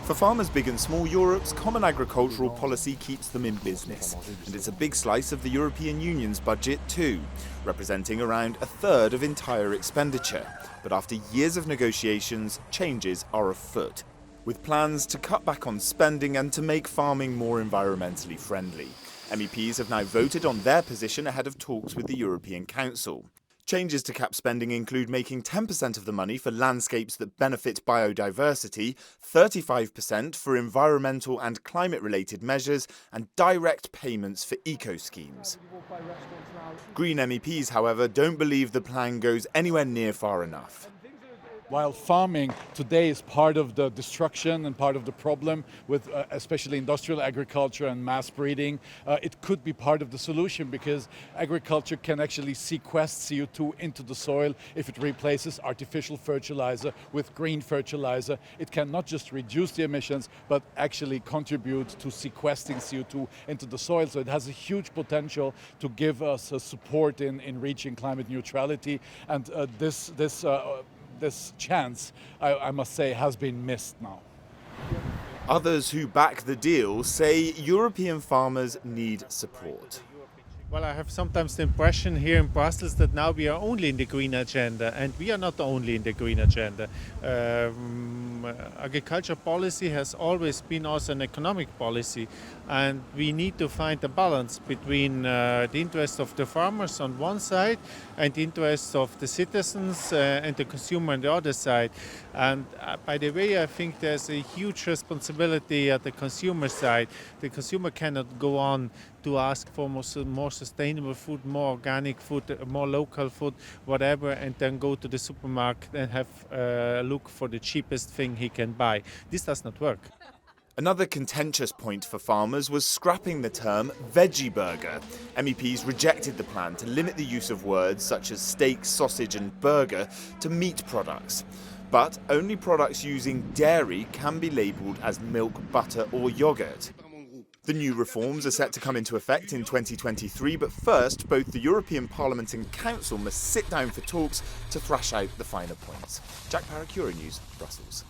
For farmers big and small, Europe's common agricultural policy keeps them in business. And it's a big slice of the European Union's budget too, representing around a third of entire expenditure. But after years of negotiations, changes are afoot, with plans to cut back on spending and to make farming more environmentally friendly. MEPs have now voted on their position ahead of talks with the European Council. Changes to CAP spending include making 10% of the money for landscapes that benefit biodiversity, 35% for environmental and climate-related measures, and direct payments for eco-schemes. Green MEPs, however, don't believe the plan goes anywhere near far enough. While farming today is part of the destruction and part of the problem with especially industrial agriculture and mass breeding, it could be part of the solution, because agriculture can actually sequester CO2 into the soil if it replaces artificial fertilizer with green fertilizer. It can not just reduce the emissions, but actually contribute to sequestering CO2 into the soil. So it has a huge potential to give us support in reaching climate neutrality. And this chance, I must say, has been missed now. Others who back the deal say European farmers need support. Well, I have sometimes the impression here in Brussels that now we are only in the green agenda, and we are not only in the green agenda. Agriculture policy has always been also an economic policy, and we need to find a balance between the interests of the farmers on one side and the interests of the citizens and the consumer on the other side. And by the way, I think there's a huge responsibility at the consumer side. The consumer cannot go on to ask for more sustainable food, more organic food, more local food, whatever, and then go to the supermarket and have a look for the cheapest thing he can buy. This does not work. Another contentious point for farmers was scrapping the term veggie burger. MEPs rejected the plan to limit the use of words such as steak, sausage and burger to meat products. But only products using dairy can be labelled as milk, butter or yoghurt. The new reforms are set to come into effect in 2023, but first, both the European Parliament and Council must sit down for talks to thrash out the finer points. Jack Paracura News, Brussels.